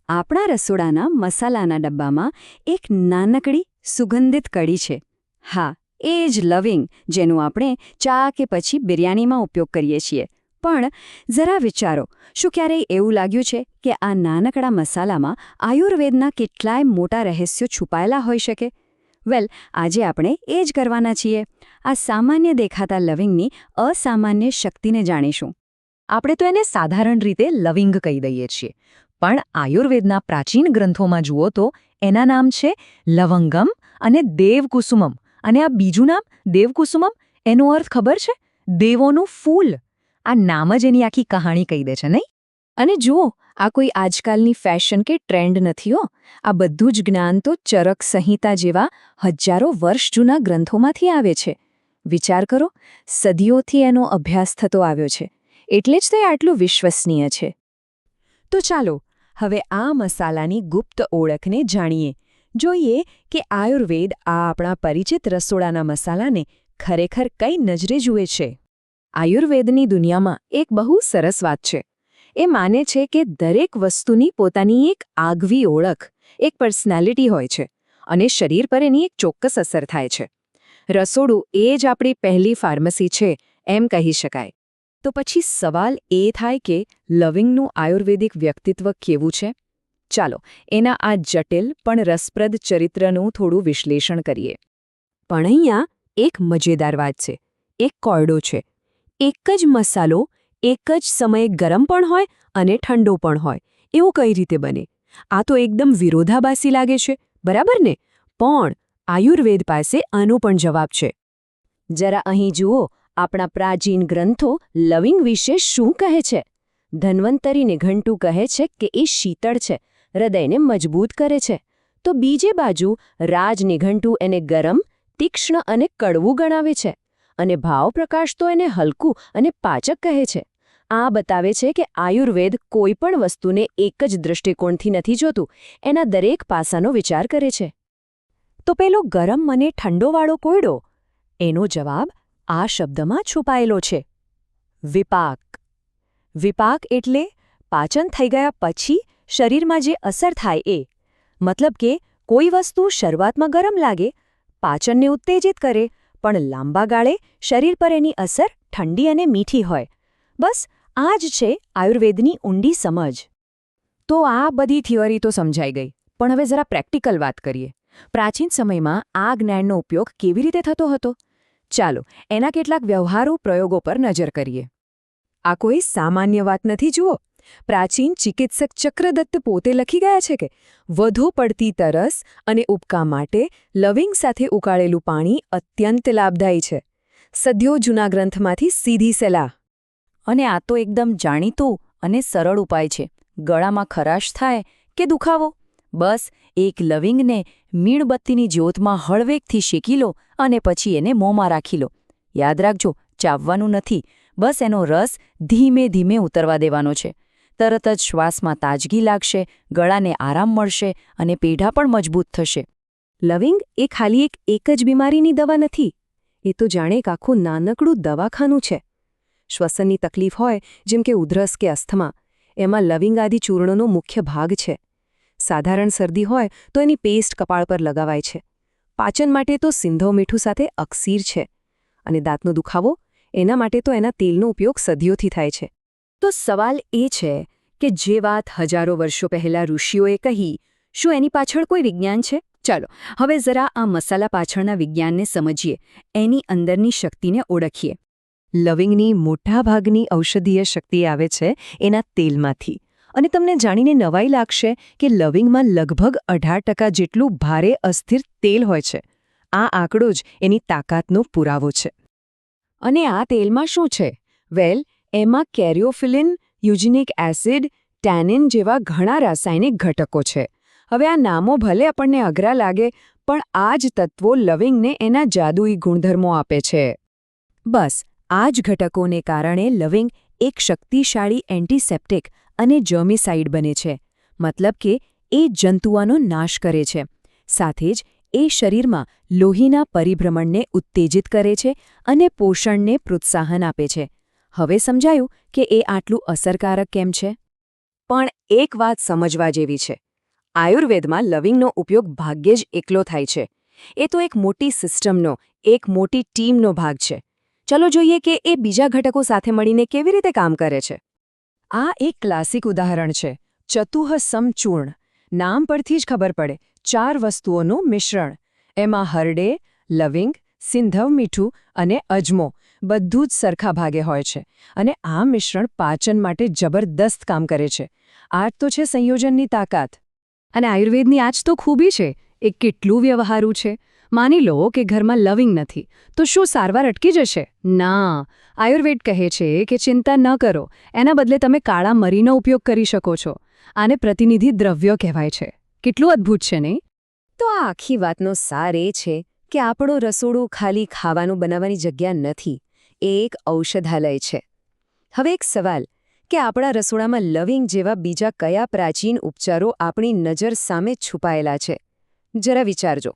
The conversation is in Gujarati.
આપણા રસોડાના મસાલાના ડબ્બામાં એક નાનકડી સુગંધિત કડી છે. હા, એ જ લવિંગ, જેનું આપણે ચા કે પછી બિરયાનીમાં ઉપયોગ કરીએ છીએ. પણ જરા વિચારો, શું ક્યારેય એવું લાગ્યું છે કે આ નાનકડા મસાલામાં આયુર્વેદના કેટલાય મોટા રહસ્યો છુપાયેલા હોઈ શકે? વેલ, આજે આપણે એ જ કરવાના છીએ. આ સામાન્ય દેખાતા લવિંગની અસામાન્ય શક્તિને જાણીશું. આપણે તો એને સાધારણ રીતે લવિંગ કહી દઈએ છીએ, પણ આયુર્વેદના પ્રાચીન ગ્રંથોમાં જુઓ તો એના નામ છે લવંગમ અને દેવકુસુમમ. અને આ બીજું નામ દેવકુસુમમ, એનો અર્થ ખબર છે? દેવોનું ફૂલ. આ નામ જ એની આખી કહાણી કહી દે છે, નહીં? અને જુઓ, આ કોઈ આજકાલની ફેશન કે ટ્રેન્ડ નથી હો. આ બધું જ જ્ઞાન તો ચરક સંહિતા જેવા હજારો વર્ષ જૂના ગ્રંથોમાંથી આવે છે. વિચાર કરો, સદીઓથી એનો અભ્યાસ થતો આવ્યો છે, એટલે જ તે આટલું વિશ્વસનીય છે. તો ચાલો હવે આ મસાલાની ગુપ્ત ઓળખને જાણીએ. જોઈએ કે આયુર્વેદ આ આપણા પરિચિત રસોડાના મસાલાને ખરેખર કઈ નજરે જુએ છે. આયુર્વેદની દુનિયામાં એક બહુ સરસ વાત છે. એ માને છે કે દરેક વસ્તુની પોતાની એક આગવી ઓળખ, એક પર્સનાલિટી હોય છે, અને શરીર પર એની એક ચોક્કસ અસર થાય છે. રસોડું એ જ આપણી પહેલી ફાર્મસી છે, એમ કહી શકાય. તો પછી સવાલ એ થાય કે લવિંગનું આયુર્વેદિક વ્યક્તિત્વ કેવું છે? ચાલો એના આ જટિલ પણ રસપ્રદ ચરિત્રનું થોડું વિશ્લેષણ કરીએ. પણ અહીંયા એક મજેદાર વાત છે. એક કોયડો છે. એક જ મસાલો એક જ સમયે ગરમ પણ હોય અને ઠંડો પણ હોય. એવું કઈ રીતે બને? આ તો એકદમ વિરોધાભાસી લાગે છે, બરાબર ને? પણ આયુર્વેદ પાસે આનો પણ જવાબ છે. જરા અહીં જુઓ, આપણા પ્રાચીન ગ્રંથો લવિંગ વિશે શું કહે છે. ધન્વંતરી નિઘંટુ કહે છે કે એ શીતળ છે, હૃદયને મજબૂત કરે છે. તો બીજે બાજુ રાજ નિઘંટુ એને ગરમ, તીક્ષ્ણ અને કડવું ગણાવે છે. અને ભાવપ્રકાશ તો એને હલકું અને પાચક કહે છે. આ બતાવે છે કે આયુર્વેદ કોઈ પણ વસ્તુને એક જ દૃષ્ટિકોણથી નથી જોતું, એના દરેક પાસાનો વિચાર કરે છે. તો પેલો ગરમ અને ઠંડોવાળો કોયડો, એનો જવાબ આ શબ્દમાં છુપાયેલો છે: વિપાક. વિપાક એટલે પાચન થઈ ગયા પછી શરીરમાં જે અસર થાય એ. મતલબ કે કોઈ વસ્તુ શરૂઆતમાં ગરમ લાગે, પાચનને ઉત્તેજિત કરે, પણ લાંબા ગાળે શરીર પર એની અસર ઠંડી અને મીઠી હોય. બસ આ જ છે આયુર્વેદની ઊંડી સમજ. તો આ બધી થિયરી તો સમજાઈ ગઈ, પણ હવે જરા પ્રેક્ટિકલ વાત કરીએ. પ્રાચીન સમયમાં આ જ્ઞાનનો ઉપયોગ કેવી રીતે થતો હતો? ચાલો એના કેટલાક વ્યવહારુ પ્રયોગો પર નજર કરીએ. આ કોઈ સામાન્ય વાત નથી. જુઓ, પ્રાચીન ચિકિત્સક ચક્રદત્ત પોતે લખી ગયા છે કે વધુ પડતી તરસ અને ઉબકા માટે લવિંગ સાથે ઉકાળેલું પાણી અત્યંત લાભદાયી છે. સદીઓ જૂના ગ્રંથમાંથી સીધી સલાહ. અને આ તો એકદમ જાણીતું અને સરળ ઉપાય છે. ગળામાં ખરાશ થાય કે દુખાવો, બસ એક લવિંગને મીણબત્તીની જ્યોતમાં હળવેકથી શેકી લો અને પછી એને મોંમાં રાખી લો. યાદ રાખજો, ચાવવાનું નથી, બસ એનો રસ ધીમે ધીમે ઉતરવા દેવાનો છે. તરત જ શ્વાસમાં તાજગી લાગશે, ગળાને આરામ મળશે અને પેઢા પણ મજબૂત થશે. લવિંગ એ ખાલી એક જ બીમારીની દવા નથી. એ તો જાણે એક આખું નાનકડું દવાખાનું છે. શ્વસનની તકલીફ હોય, જેમ કે ઉધરસ કે અસ્થમા, એમાં લવિંગ આદિ ચૂર્ણનો મુખ્ય ભાગ છે. સાધારણ શરદી હોય તો એની પેસ્ટ કપાળ પર લગાવાય છે. પાચન માટે તો સિંધવ મીઠું સાથે અક્સીર છે. અને દાંતનો દુખાવો, એના માટે તો એના તેલનો ઉપયોગ સદીઓથી થાય છે. તો સવાલ એ છે કે જે વાત હજારો વર્ષો પહેલાં ઋષિઓએ કહી, શું એની પાછળ કોઈ વિજ્ઞાન છે? ચાલો હવે જરા આ મસાલા પાછળના વિજ્ઞાનને સમજીએ, એની અંદરની શક્તિને ઓળખીએ. લવિંગની મોટાભાગની ઔષધીય શક્તિ આવે છે એના તેલમાંથી. અને તમને જાણીને નવાઈ લાગશે કે લવિંગમાં લગભગ 18% જેટલું ભારે અસ્થિર તેલ હોય છે. આ આંકડો જ એની તાકાતનો પુરાવો છે. અને આ તેલમાં શું છે? વેલ, એમાં કેરિયોફિલિન, યુજિનિક એસિડ, ટેનિન જેવા ઘણા રાસાયણિક ઘટકો છે. હવે આ નામો ભલે આપણને અઘરા લાગે, પણ આ જ તત્વો લવિંગને એના જાદુઈ ગુણધર્મો આપે છે. બસ આ જ ઘટકોને કારણે લવિંગ એક શક્તિશાળી એન્ટિસેપ્ટિક અને જર્મિસાઇડ બને છે. મતલબ કે એ જંતુઓનો નાશ કરે છે. સાથે જ એ શરીરમાં લોહીના પરિભ્રમણને ઉત્તેજિત કરે છે અને પોષણને પ્રોત્સાહન આપે છે. હવે સમજાયું કે એ આટલું અસરકારક કેમ છે? પણ એક વાત સમજવા જેવી છે. આયુર્વેદમાં લવિંગનો ઉપયોગ ભાગ્યે જ એકલો થાય છે. એ તો એક મોટી સિસ્ટમનો, એક મોટી ટીમનો ભાગ છે. ચલો જોઈએ કે એ બીજા ઘટકો સાથે મળીને કેવી રીતે કામ કરે છે. આ એક ક્લાસિક ઉદાહરણ છે, ચતુઃ સમચૂર્ણ. નામ પરથી જ ખબર પડે, 4 વસ્તુઓનું મિશ્રણ. એમાં હરડે, લવિંગ, સિંધવ મીઠું અને અજમો બધું જ સરખા ભાગે હોય છે. અને આ મિશ્રણ પાચન માટે જબરદસ્ત કામ કરે છે. આ જ તો છે સંયોજનની તાકાત. અને આયુર્વેદની આ જ તો ખૂબી છે. એ કેટલું વ્યવહારુ છે. માની લો કે ઘરમાં લવિંગ નથી, તો શું સારવાર અટકી જશે? ના. આયુર્વેદ કહે છે કે ચિંતા ન કરો, એના બદલે તમે કાળા મરીનો ઉપયોગ કરી શકો છો. આને પ્રતિનિધિ દ્રવ્યો કહેવાય છે. કેટલું અદ્ભુત છે નહીં? તો આ આખી વાતનો સાર એ છે કે આપણું રસોડું ખાલી ખાવાનું બનાવવાની જગ્યા નથી, એ એક ઔષધાલય છે. હવે એક સવાલ કે આપણા રસોડામાં લવિંગ જેવા બીજા કયા પ્રાચીન ઉપચારો આપણી નજર સામે છુપાયેલા છે? જરા વિચારજો.